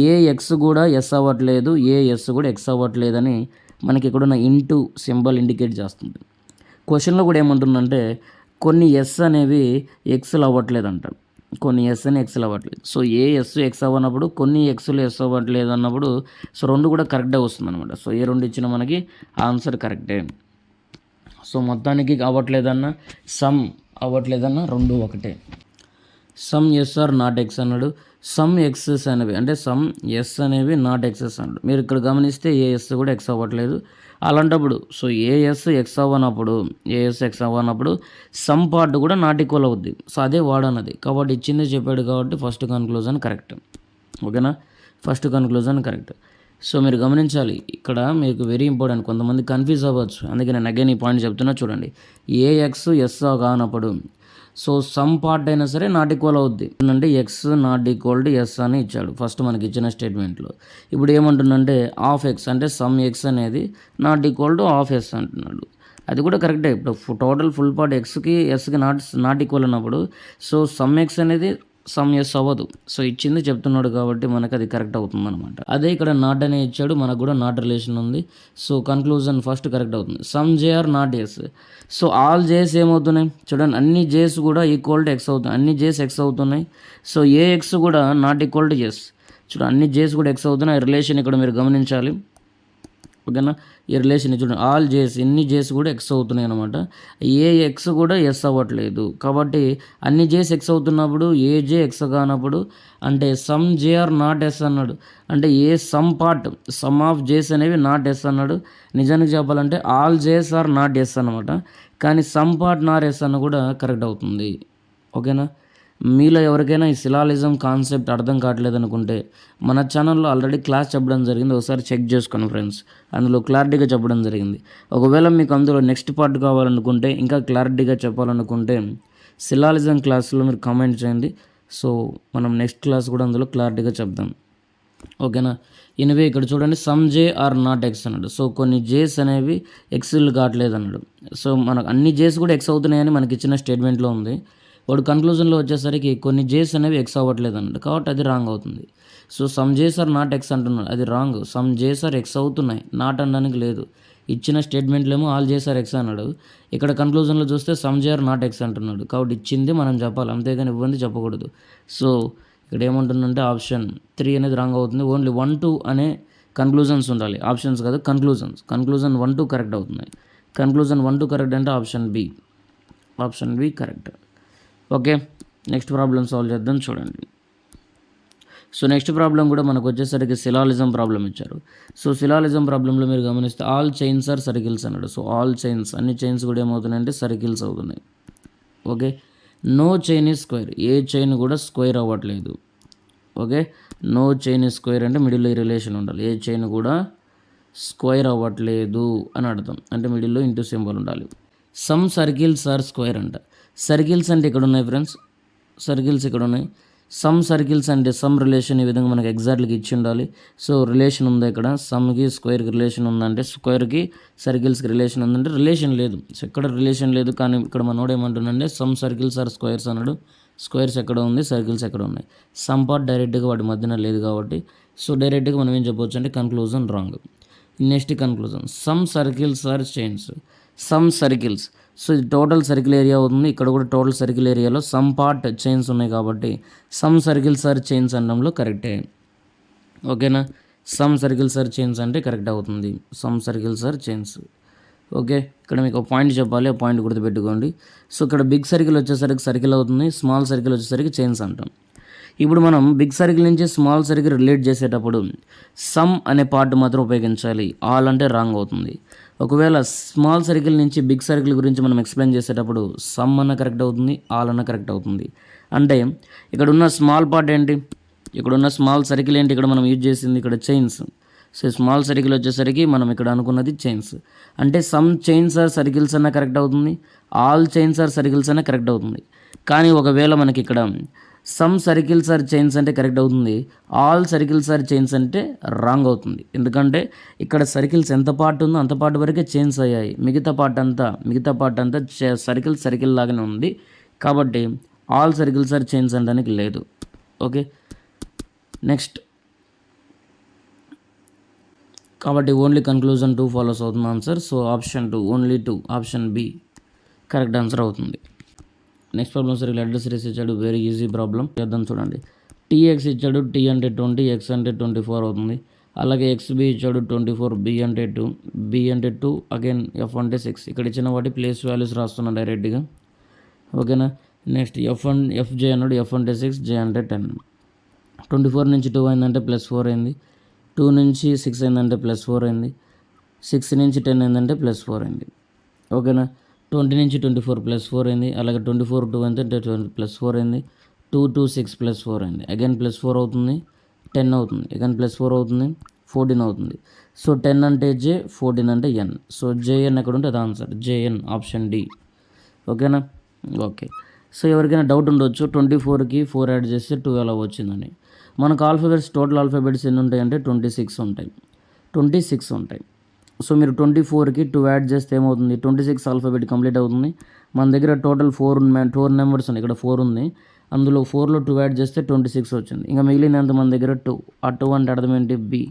ఏ ఎక్స్ కూడా ఎస్ అవ్వట్లేదు, ఏ ఎస్ కూడా ఎక్స్ అవ్వట్లేదని మనకి ఇక్కడున్న ఇంటూ సింబల్ ఇండికేట్ చేస్తుంది. క్వశ్చన్లో కూడా ఏమంటుందంటే కొన్ని ఎస్ అనేవి ఎక్స్లు అవ్వట్లేదంట, కొన్ని ఎస్ అని ఎక్స్లు అవ్వట్లేదు. సో ఏ ఎస్ ఎక్స్ అవ్వనప్పుడు కొన్ని ఎక్స్లు ఎస్ అవ్వట్లేదు అన్నప్పుడు సో రెండు కూడా కరెక్టే వస్తుంది అనమాట. సో ఏ రెండు ఇచ్చిన మనకి ఆన్సర్ కరెక్టే. సో మొత్తానికి అవ్వట్లేదన్న, సమ్ అవ్వట్లేదన్న రెండు ఒకటే. Some S are not X అన్నాడు. సమ్ ఎక్సెస్ అనేవి అంటే సమ్ ఎస్ అనేవి నాట్ ఎక్సెస్ అన్నాడు. మీరు ఇక్కడ గమనిస్తే ఏ ఎస్ కూడా ఎక్స్ అవ్వట్లేదు. అలాంటప్పుడు సో ఏఎస్ ఎక్స్ అవ్వనప్పుడు సమ్ పార్ట్ కూడా నాట్ ఈక్వల్ అవుద్ది. సో అదే వాడన్నది, కాబట్టి ఇచ్చిందే చెప్పాడు కాబట్టి ఫస్ట్ కన్క్లూజన్ కరెక్ట్. ఓకేనా, ఫస్ట్ కన్క్లూజన్ కరెక్ట్. సో మీరు గమనించాలి, ఇక్కడ మీకు వెరీ ఇంపార్టెంట్, కొంతమంది కన్ఫ్యూజ్ అవ్వచ్చు, అందుకే నేను అగైన్ ఈ పాయింట్ చెప్తున్నా చూడండి. ఏఎక్స్ ఎస్ కానప్పుడు సో సమ్ పార్ట్ అయినా సరే నాట్ ఈక్వల్ అవుద్ది అంటే X not equal to S అని ఇచ్చాడు ఫస్ట్ మనకి ఇచ్చిన స్టేట్మెంట్లో. ఇప్పుడు ఏమంటుందంటే ఆఫ్ ఎక్స్ అంటే సమ్ ఎక్స్ అనేది not equal to of S అంటున్నాడు. అది కూడా కరెక్టే. ఇప్పుడు టోటల్ ఫుల్ పార్ట్ ఎక్స్కి ఎస్కి నాట్ ఈక్వల్ అన్నప్పుడు సో సమ్ ఎక్స్ అనేది సమ్ ఎస్ అవ్వదు. సో ఇచ్చింది చెప్తున్నాడు కాబట్టి మనకు అది కరెక్ట్ అవుతుంది అనమాట. అదే ఇక్కడ నాట్ అనే ఇచ్చాడు, మనకు కూడా నాట్ రిలేషన్ ఉంది. సో కన్క్లూజన్ ఫస్ట్ కరెక్ట్ అవుతుంది. Some J are not S. So all Js ఏమవుతున్నాయి చూడండి, అన్ని జేస్ కూడా ఈక్వల్ టు ఎక్స్ అవుతున్నాయి, అన్ని జేస్ ఎక్స్ అవుతున్నాయి. సో ఏ ఎక్స్ కూడా నాట్ ఈక్వల్ టు ఎస్. చూడండి అన్ని జేస్ కూడా ఎక్స్ అవుతున్నాయి. రిలేషన్ ఇక్కడ మీరు గమనించాలి. ఓకేనా, ఈ రిలేషన్ చూడండి, ఆల్ జేస్ ఎన్ని జేస్ కూడా ఎక్స్ అవుతున్నాయి అనమాట. ఏ ఎక్స్ కూడా ఎస్ అవ్వట్లేదు, కాబట్టి అన్ని జేస్ ఎక్స్ అవుతున్నప్పుడు ఏ జే ఎక్స్ కానప్పుడు అంటే some J are not S అన్నాడు. అంటే ఏ some part some of Js అనేవి నాట్ ఎస్ అన్నాడు. నిజానికి చెప్పాలంటే ఆల్ జేస్ ఆర్ నాట్ ఎస్ అనమాట, కానీ సమ్ పార్ట్ నాట్ ఎస్ అన్న కూడా కరెక్ట్ అవుతుంది. ఓకేనా, మీలో ఎవరికైనా ఈ సిలాలిజం కాన్సెప్ట్ అర్థం కావట్లేదు అనుకుంటే మన ఛానల్లో ఆల్రెడీ క్లాస్ చెప్పడం జరిగింది, ఒకసారి చెక్ చేసుకోండి ఫ్రెండ్స్, అందులో క్లారిటీగా చెప్పడం జరిగింది. ఒకవేళ మీకు అందులో నెక్స్ట్ పార్ట్ కావాలనుకుంటే, ఇంకా క్లారిటీగా చెప్పాలనుకుంటే సిలాలిజం క్లాస్లో మీరు కామెంట్ చేయండి. సో మనం నెక్స్ట్ క్లాస్ కూడా అందులో క్లారిటీగా చెప్దాం. ఓకేనా, ఎనివే ఇక్కడ చూడండి some J are not X అన్నాడు. సో కొన్ని జేస్ అనేవి ఎక్స్లు కావట్లేదు అన్నాడు. సో మనకు అన్ని జేస్ కూడా ఎక్స్ అవుతున్నాయని మనకి ఇచ్చిన స్టేట్మెంట్లో ఉంది. వాడు కన్క్లూజన్లో వచ్చేసరికి కొన్ని జేస్ అనేవి ఎక్స్ అవ్వట్లేదు అన్నాడు, కాబట్టి అది రాంగ్ అవుతుంది. సో సమ్ జేస్ ఆర్ నాట్ ఎక్స్ అంటున్నాడు, అది రాంగ్. సమ్ జేస్ ఆర్ ఎక్స్ అవుతున్నాయి, నాట్ అనడానికి లేదు. ఇచ్చిన స్టేట్మెంట్లో ఏమో ఆల్ జేస్ ఆర్ ఎక్స్ అన్నాడు, ఇక్కడ కన్క్లూజన్లో చూస్తే some J are not X అంటున్నాడు. కాబట్టి ఇచ్చింది మనం చెప్పాలి, అంతేగాని ఇవ్వంది చెప్పకూడదు. సో ఇక్కడ ఏమంటుందంటే ఆప్షన్ 3 అనేది రాంగ్ అవుతుంది. ఓన్లీ 1, 2 అనే కన్క్లూజన్స్ ఉండాలి, ఆప్షన్స్ కాదు కన్క్లూజన్స్. కన్క్లూజన్ 1, 2 కరెక్ట్ అవుతున్నాయి. కన్క్లూజన్ 1, 2 కరెక్ట్ అంటే option B correct. Okay, next problem solve చేద్దాం చూడండి. సో నెక్స్ట్ ప్రాబ్లం కూడా మనకు వచ్చేసరికి సిలాలిజం ప్రాబ్లం ఇచ్చారు. సో సిలాలిజం ప్రాబ్లంలో మీరు గమనిస్తే ఆల్ చైన్స్ ఆర్ సర్కిల్స్ అన్నాడు. సో ఆల్ చైన్స్, అన్ని చైన్స్ కూడా ఏమవుతున్నాయంటే సర్కిల్స్ అవుతున్నాయి. Okay, no chain is square, ఏ చైన్ కూడా స్క్వేర్ అవ్వట్లేదు. Okay, no chain is square అంటే మిడిల్లో ఈ రిలేషన్ ఉండాలి, ఏ చైన్ కూడా స్క్వేర్ అవ్వట్లేదు అని అర్థం, అంటే మిడిల్లో ఇంటూ సింబల్ ఉండాలి. సమ్ సర్కిల్స్ ఆర్ స్క్వేర్ అంట. సర్కిల్స్ అంటే ఇక్కడ ఉన్నాయి ఫ్రెండ్స్, సర్కిల్స్ ఇక్కడ ఉన్నాయి. సమ్ సర్కిల్స్ అంటే సమ్ రిలేషన్ ఈ విధంగా మనకు ఎగ్జాక్ట్గా ఇచ్చి ఉండాలి. సో రిలేషన్ ఉంది ఇక్కడ, సమ్కి స్క్వేర్కి రిలేషన్ ఉందంటే స్క్వేర్కి సర్కిల్స్కి రిలేషన్ ఉందంటే రిలేషన్ లేదు. సో ఇక్కడ రిలేషన్ లేదు, కానీ ఇక్కడ మనోడు ఏమంటుందంటే సమ్ సర్కిల్స్ ఆర్ స్క్వేర్స్ అన్నాడు. స్క్వేర్స్ ఎక్కడ ఉంది, సర్కిల్స్ ఎక్కడ ఉన్నాయి. సమ్ పార్ట్ డైరెక్ట్గా వాటి మధ్యన లేదు కాబట్టి సో డైరెక్ట్గా మనం ఏం చెప్పవచ్చు అంటే conclusion wrong. Next conclusion some circles are chains. Some circles, so ఇది టోటల్ సర్కిల్ ఏరియా అవుతుంది. ఇక్కడ కూడా టోటల్ సర్కిల్ ఏరియాలో సమ్ పార్ట్ చైన్స్ ఉన్నాయి కాబట్టి సమ్ సర్కిల్స్ ఆర్ చైన్స్ అనడంలో కరెక్టే. ఓకేనా, సమ్ సర్కిల్స్ ఆర్ చైన్స్ అంటే కరెక్ట్ అవుతుంది. Some circles are chains. Okay, ఇక్కడ మీకు ఒక పాయింట్ చెప్పాలి, ఆ పాయింట్ గుర్తుపెట్టుకోండి. సో ఇక్కడ బిగ్ సర్కిల్ వచ్చేసరికి సర్కిల్ అవుతుంది, స్మాల్ సర్కిల్ వచ్చేసరికి చైన్స్ అంటాం. ఇప్పుడు మనం బిగ్ సర్కిల్ నుంచి స్మాల్ సర్కిల్ రిలేట్ చేసేటప్పుడు సమ్ అనే పార్ట్ మాత్రం ఉపయోగించాలి, ఆల్ అంటే రాంగ్ అవుతుంది. ఒకవేళ స్మాల్ సర్కిల్ నుంచి బిగ్ సర్కిల్ గురించి మనం ఎక్స్ప్లెయిన్ చేసేటప్పుడు సమ్ అన్న కరెక్ట్ అవుతుంది, ఆల్ అన్న కరెక్ట్ అవుతుంది. అంటే ఇక్కడ ఉన్న స్మాల్ పార్ట్ ఏంటి, ఇక్కడ ఉన్న స్మాల్ సర్కిల్ ఏంటి, ఇక్కడ మనం యూజ్ చేసింది ఇక్కడ చైన్స్. సో స్మాల్ సర్కిల్ వచ్చేసరికి మనం ఇక్కడ అనుకున్నది చైన్స్. అంటే సమ్ చైన్స్ ఆర్ సర్కిల్స్ అన్న కరెక్ట్ అవుతుంది, ఆల్ చైన్స్ ఆర్ సర్కిల్స్ అన్న కరెక్ట్ అవుతుంది. కానీ ఒకవేళ మనకి ఇక్కడ సమ్ సర్కిల్స్ ఆర్ చైన్స్ అంటే కరెక్ట్ అవుతుంది, ఆల్ సర్కిల్స్ ఆర్ చైన్స్ అంటే రాంగ్ అవుతుంది. ఎందుకంటే ఇక్కడ సర్కిల్స్ ఎంత పార్ట్ ఉందో అంత పార్ట్ వరకే చైన్స్ అయ్యాయి, మిగతా పార్ట్ అంతా సర్కిల్ లాగానే ఉంది. కాబట్టి ఆల్ సర్కిల్స్ ఆర్ చైన్స్ అనడానికి లేదు. ఓకే, నెక్స్ట్ కాబట్టి ఓన్లీ కన్క్లూజన్ 2 ఫాలోస్ అవుతుంది answer. So option 2 only 2, option B correct answer అవుతుంది. నెక్స్ట్ ప్రాబ్లం సరే లెటర్ సిరీస్ ఇచ్చాడు, వెరీ ఈజీ ప్రాబ్లం చేద్దాం చూడండి. టీఎక్స్ ఇచ్చాడు, టీ అంటే 20, ఎక్స్ అంటే 24 అవుతుంది. అలాగే ఎక్స్బి ఇచ్చాడు 24, బి అంటే 2, బి అంటే 2, అగైన్ ఎఫ్ అంటే 6. ఇక్కడ ఇచ్చిన వాటి ప్లేస్ వాల్యూస్ రాస్తున్నాను డైరెక్ట్గా. ఓకేనా, నెక్స్ట్ ఎఫ్జే అన్నాడు, ఎఫ్ అంటే 6, జే అంటే 10. 24 నుంచి 2 అయిందంటే +4 అయింది, 2 నుంచి 6 అయిందంటే +4 అయింది, 6 నుంచి 10 అయిందంటే +4 అయింది. ఓకేనా, 20 నుంచి 24 +4 అయింది. అలాగే 24 2 అంటే +4 అయింది, 2 2 6 +4 అయింది. అగైన్ +4 అవుతుంది, 10 అవుతుంది, అగైన్ +4 అవుతుంది, 14 అవుతుంది. సో 10 అంటే జే, 14 అంటే ఎన్. సో జేఎన్ ఎక్కడ ఉంటే అది ఆన్సర్, జేఎన్ ఆప్షన్ డి. ఓకేనా, ఓకే. సో ఎవరికైనా డౌట్ ఉండొచ్చు 24కి 4 యాడ్ చేస్తే 12 వచ్చిందని. మనకు ఆల్ఫాబెట్స్ టోటల్ ఆల్ఫాబెట్స్ ఎన్ని ఉంటాయి అంటే 26 ఉంటాయి. సో మీరు 24కి 2 యాడ్ చేస్తే ఏమవుతుంది, 26 ఆల్ఫాబెట్ కంప్లీట్ అవుతుంది. మన దగ్గర టోటల్ 4 నెంబర్స్ ఉన్నాయి, ఇక్కడ 4 ఉంది, అందులో 4లో 2 యాడ్ చేస్తే 26 వచ్చింది. ఇంకా మిగిలినంత మన దగ్గర 2, ఆ 2 అంటే అర్థం ఏంటి, బి.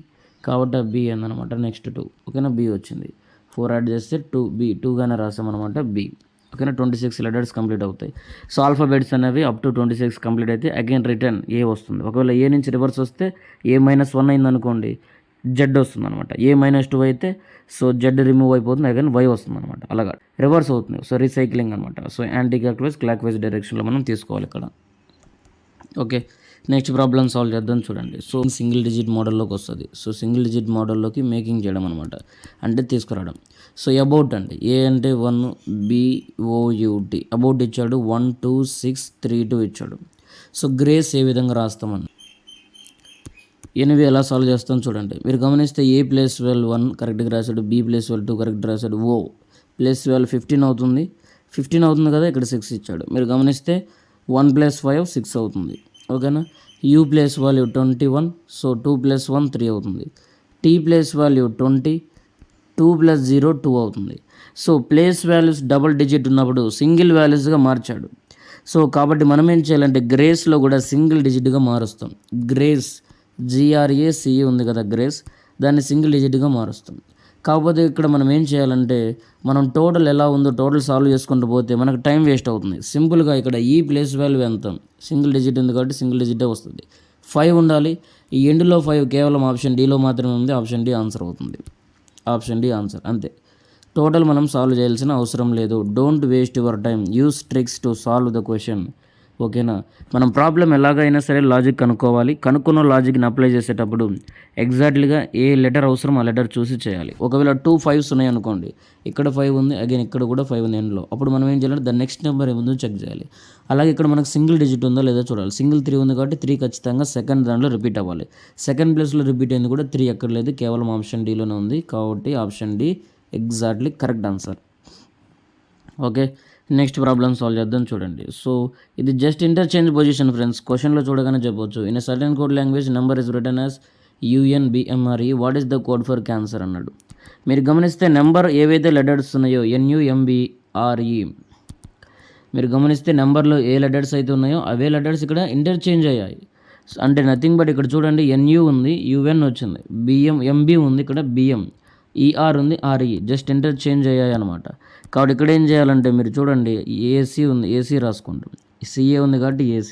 కాబట్టి ఆ బి అయిందనమాట, నెక్స్ట్ 2. ఓకేనా, బి వచ్చింది. 4 యాడ్ చేస్తే 2, బి 2గానే రాసామన్నమాట, బి. ఓకేనా, 26 లెటర్స్ కంప్లీట్ అవుతాయి. సో ఆల్ఫాబెట్స్ అనేవి అప్ టు 26 కంప్లీట్ అయితే అగైన్ రిటర్న్ ఏ వస్తుంది. ఒకవేళ ఏ నుంచి రివర్స్ వస్తే A-1 అయిందనుకోండి, జెడ్ వస్తుంది అనమాట. A-2 అయితే సో జెడ్ రిమూవ్ అయిపోతుంది, అగైన్ వై వస్తుంది అనమాట. అలాగా రివర్స్ అవుతుంది. సో రీసైక్లింగ్ అనమాట. సో యాంటీ క్లాక్ వైజ్ డైరెక్షన్లో మనం తీసుకోవాలి ఇక్కడ. ఓకే, నెక్స్ట్ ప్రాబ్లం సాల్వ్ చేద్దాం చూడండి. సో సింగిల్ డిజిట్ మోడల్లోకి వస్తుంది. సో సింగిల్ డిజిట్ మోడల్లోకి మేకింగ్ చేయడం అనమాట, అంటే తీసుకురావడం. సో అబౌట్ అండి, ఏ అంటే 1, BOUT అబౌట్ ఇచ్చాడు, 1 2 6 3 2 ఇచ్చాడు. సో గ్రేస్ ఏ విధంగా రాస్తామని ఎనివే ఎలా సాల్వ్ చేస్తాం చూడండి. మీరు గమనిస్తే ఏ ప్లేస్ వాల్యూ 1 కరెక్ట్గా రాశాడు, బి ప్లేస్ వాల్యూ 2 కరెక్ట్ రాశాడు, ఓ ప్లేస్ వాల్యూ 15 అవుతుంది కదా, ఇక్కడ 6 ఇచ్చాడు. మీరు గమనిస్తే 1 + 5 6 అవుతుంది. ఓకేనా, యూ ప్లేస్ వాల్యూ 21, సో 2 + 1 3 అవుతుంది. టీ ప్లేస్ వాల్యూ 20, 2 + 0 2 అవుతుంది. So place values double digit ఉన్నప్పుడు సింగిల్ వాల్యూస్గా మార్చాడు. సో కాబట్టి మనం ఏం చేయాలంటే గ్రేస్లో కూడా సింగిల్ డిజిట్గా మారుస్తాం. గ్రేస్ GRACE ఉంది కదా, గ్రేస్, దాన్ని సింగిల్ డిజిట్గా మారుస్తాం. కాకపోతే ఇక్కడ మనం ఏం చేయాలంటే మనం టోటల్ ఎలా ఉందో టోటల్ సాల్వ్ చేసుకుంటూ పోతే మనకు టైం వేస్ట్ అవుతుంది. సింపుల్గా ఇక్కడ ఈ ప్లేస్ వాల్యూ ఎంత, సింగిల్ డిజిట్ ఉంది కాబట్టి సింగిల్ డిజిటే వస్తుంది. 5 ఉండాలి. ఈ ఎండ్లో 5 కేవలం ఆప్షన్ డీలో మాత్రమే ఉంది. ఆప్షన్ డి ఆన్సర్ అవుతుంది. ఆప్షన్ డి ఆన్సర్, అంతే. టోటల్ మనం సాల్వ్ చేయాల్సిన అవసరం లేదు. Don't waste your time, use tricks to solve the question. ఓకేనా. మనం ప్రాబ్లం ఎలాగైనా సరే లాజిక్ కనుక్కోవాలి. కనుక్కున్న లాజిక్ని అప్లై చేసేటప్పుడు ఎగ్జాక్ట్లీగా ఏ లెటర్ అవసరం ఆ లెటర్ చూసి చేయాలి. ఒకవేళ 2 5s ఉన్నాయి అనుకోండి, ఇక్కడ 5 ఉంది, అగైన్ ఇక్కడ కూడా 5 ఉంది ఎండ్లో, అప్పుడు మనం ఏం చేయాలంటే దాని నెక్స్ట్ నెంబర్ ఏముందో చెక్ చేయాలి. అలాగే ఇక్కడ మనకు సింగిల్ డిజిట్ ఉందో లేదో చూడాలి. సింగిల్ 3 ఉంది కాబట్టి 3 ఖచ్చితంగా సెకండ్ దాంట్లో రిపీట్ అవ్వాలి. సెకండ్ ప్లేస్లో రిపీట్ అయింది కూడా 3 ఎక్కడ లేదు, కేవలం ఆప్షన్ డీలోనే ఉంది. కాబట్టి option D exactly correct answer. Okay, next problem solve చేద్దాం. చూడండి. సో ఇది జస్ట్ ఇంటర్చేంజ్ పొజిషన్ ఫ్రెండ్స్. క్వశ్చన్లో చూడగానే చెప్పొచ్చు. In a certain code language number is return as UNBMRE, what is the code for cancer అన్నాడు. మీరు గమనిస్తే నెంబర్ ఏవైతే లెటర్స్ ఉన్నాయో NUMBRE, మీరు గమనిస్తే నెంబర్లో ఏ లెటర్స్ అయితే ఉన్నాయో అవే లెటర్స్ ఇక్కడ ఇంటర్చేంజ్ అయ్యాయి. అంటే నథింగ్ బట్ ఇక్కడ చూడండి, NU ఉంది, UN వచ్చింది, MB ఉంది, ఇక్కడ BM, ER ఉంది, RE, జస్ట్ ఇంటర్చేంజ్ అయ్యాయి అనమాట. కాబట్టి ఇక్కడ ఏం చేయాలంటే మీరు చూడండి, AC ఉంది, AC రాసుకుంటాం, CA ఉంది కాబట్టి AC,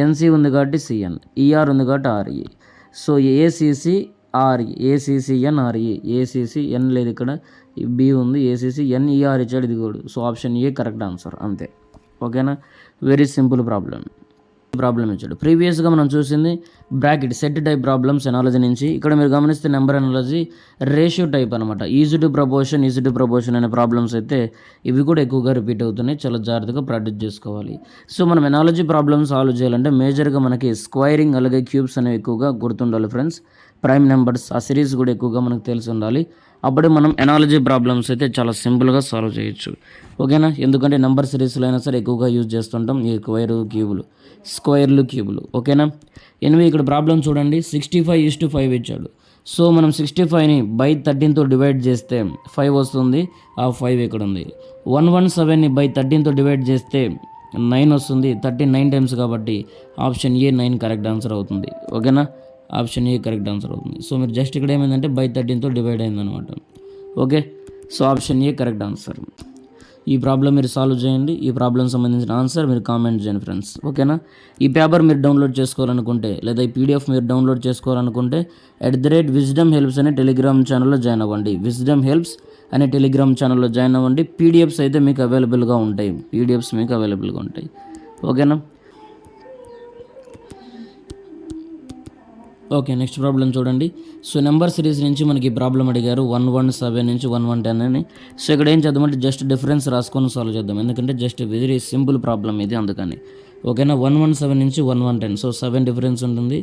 NC ఉంది కాబట్టి CN, ER ఉంది కాబట్టి RE. So ACCRE, ACCNRE, ACCN లేదు ఇక్కడ, B ఉంది, ACCNER ఇచ్చాడు, ఇది కూడా. So option A correct answer, అంతే. ఓకేనా, వెరీ సింపుల్ ప్రాబ్లం ఇచ్చాడు. ప్రీవియస్గా మనం చూసింది bracket set type problems analogy నుంచి. ఇక్కడ మీరు గమనిస్తే నెంబర్ ఎనాలజీ రేషియో టైప్ అనమాట. ఈజీ టు ప్రపోర్షన్ అనే ప్రాబ్లమ్స్ అయితే ఇవి కూడా ఎక్కువగా రిపీట్ అవుతున్నాయి. చాలా జాగ్రత్తగా ప్రాక్టీస్ చేసుకోవాలి. సో మనం ఎనాలజీ ప్రాబ్లమ్స్ సాల్వ్ చేయాలంటే మేజర్గా మనకి స్క్వైరింగ్ అలాగే క్యూబ్స్ అనేవి ఎక్కువగా గుర్తుండాలి ఫ్రెండ్స్. ప్రైమ్ నెంబర్స్ ఆ సిరీస్ కూడా ఎక్కువగా మనకు తెలిసి ఉండాలి. అప్పుడే మనం ఎనాలజీ ప్రాబ్లమ్స్ అయితే చాలా సింపుల్గా సాల్వ్ చేయొచ్చు. ఓకేనా, ఎందుకంటే నెంబర్ సిరీస్లో అయినా సరే ఎక్కువగా యూజ్ చేస్తుంటాం ఈ స్క్వేర్లు క్యూబులు. ఓకేనా. ఎనిమిది ఇక్కడ ప్రాబ్లం చూడండి, 65:5 ఇచ్చాడు. సో మనం 65ని బై 13తో డివైడ్ చేస్తే 5 వస్తుంది. ఆ 5 ఇక్కడ ఉంది. 117ని బై 13తో డివైడ్ చేస్తే 9 వస్తుంది. 39 టైమ్స్ కాబట్టి ఆప్షన్ ఏ 9 కరెక్ట్ ఆన్సర్ అవుతుంది. ఓకేనా, ఆప్షన్ ఏ కరెక్ట్ ఆన్సర్ అవుతుంది. సో మీరు జస్ట్ ఇక్కడ ఏమైందంటే బై 13తో డివైడ్ అయిందనమాట. Okay, so option A correct answer. ఈ ప్రాబ్లం మీరు సాల్వ్ చేయండి. ఈ ప్రాబ్లం సంబంధించిన ఆన్సర్ మీరు కామెంట్ చేయండి ఫ్రెండ్స్. ఓకేనా. ఈ పేపర్ మీరు డౌన్లోడ్ చేసుకోవాలనుకుంటే లేదా ఈ PDF మీరు డౌన్లోడ్ చేసుకోవాలనుకుంటే @Wisdom Helps అనే టెలిగ్రామ్ ఛానల్లో జాయిన్ అవ్వండి. Wisdom Helps అనే టెలిగ్రామ్ ఛానల్లో జాయిన్ అవ్వండి. PDFs అయితే మీకు అవైలబుల్గా ఉంటాయి. ఓకేనా. ఓకే, నెక్స్ట్ ప్రాబ్లం చూడండి. సో నెంబర్ సిరీస్ నుంచి మనకి ప్రాబ్లం అడిగారు 117 నుంచి 110 అని. సో ఇక్కడ ఏం చేద్దామంటే జస్ట్ డిఫరెన్స్ రాసుకొని సాల్వ్ చేద్దాం, ఎందుకంటే జస్ట్ వెరీ సింపుల్ ప్రాబ్లం ఇది, అందుకని. ఓకేనా, 117 నుంచి 1110, సో 7 డిఫరెన్స్ ఉంటుంది.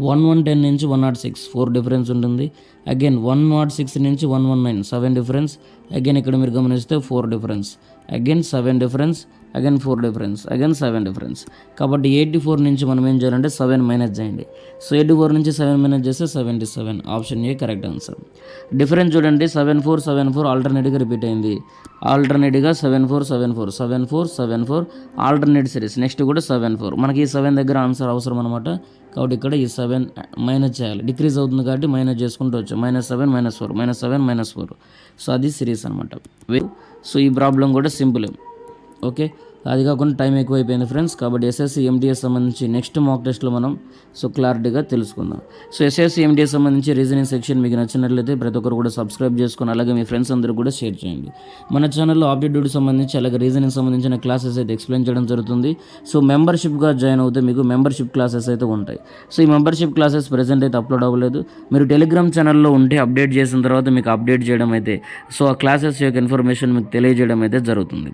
1110 నుంచి 106 4 డిఫరెన్స్ ఉంటుంది. అగైన్ 106 నుంచి 119 7 డిఫరెన్స్. అగైన్ ఇక్కడ మీరు గమనిస్తే 4 difference, again 7 difference, again 4 difference, again 7 difference. కాబట్టి 84 నుంచి మనం ఏం చేయాలంటే 7 మైనస్ చేయండి. సో 84 నుంచి 7 మైనస్ చేస్తే 77. Option A correct answer. Difference చూడండి, 74 ఆల్టర్నేట్గా రిపీట్ అయింది. ఆల్టర్నేట్గా 74 ఆల్టర్నేట్ సిరీస్. నెక్స్ట్ కూడా 74. మనకి ఈ 7 దగ్గర ఆన్సర్ అవసరం అనమాట. కాబట్టి ఇక్కడ ఈ 7 మైనస్ చేయాలి. డిక్రీజ్ అవుతుంది కాబట్టి మైనస్ చేసుకుంటూ వచ్చాం. -7 -4 సో అది సిరీస్ అనమాట. సో ఈ ప్రాబ్లం కూడా సింపుల్. ఓకే, అది కాకుండా టైం ఎక్కువైపోయింది ఫ్రెండ్స్. కాబట్టి SSC MTS సంబంధించి నెక్స్ట్ మాక్ టెస్ట్లో మనం సో క్లారిటీగా తెలుసుకుందాం. సో SSC MTS సంబంధించి రీజనింగ్ సెక్షన్ మీకు నచ్చినట్లయితే ప్రతి ఒక్కరు కూడా సబ్స్క్రైబ్ చేసుకొని అలాగే మీ ఫ్రెండ్స్ అందరూ కూడా షేర్ చేయండి. మన ఛానల్లో ఆప్టిట్యూడ్ సంబంధించి అలాగే రీజనింగ్ సంబంధించిన క్లాసెస్ అయితే ఎక్స్ప్లెయిన్ చేయడం జరుగుతుంది. సో మెంబర్షిప్గా జాయిన్ అవుతే మీకు మెంబర్షిప్ క్లాసెస్ అయితే ఉంటాయి. సో ఈ మెంబర్షిప్ క్లాసెస్ ప్రెజెంట్ అయితే అప్లోడ్ అవ్వలేదు. మీరు టెలిగ్రామ్ ఛానల్లో ఉంటే అప్డేట్ చేసిన తర్వాత మీకు అప్డేట్ చేయడం అయితే సో ఆ క్లాసెస్ యొక్క ఇన్ఫర్మేషన్ మీకు తెలియజేయడం అయితే జరుగుతుంది.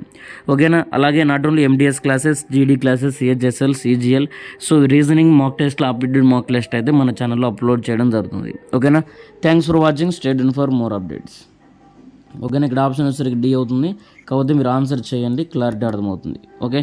ఓకేనా. అలాగే not only MTS classes, GD classes, CHSL, CGL, so reasoning mock టెస్ట్లో అప్డేటెడ్ మాక్ టెస్ట్ అయితే మన ఛానల్లో అప్లోడ్ చేయడం జరుగుతుంది. ఓకేనా. Thanks for watching. Stay tuned for more updates. ఓకేనా. ఇక్కడ ఆప్షన్ వచ్చేసరికి D అవుతుంది. కాకపోతే మీరు ఆన్సర్ చేయండి, క్లారిటీ అర్థమవుతుంది. ఓకే.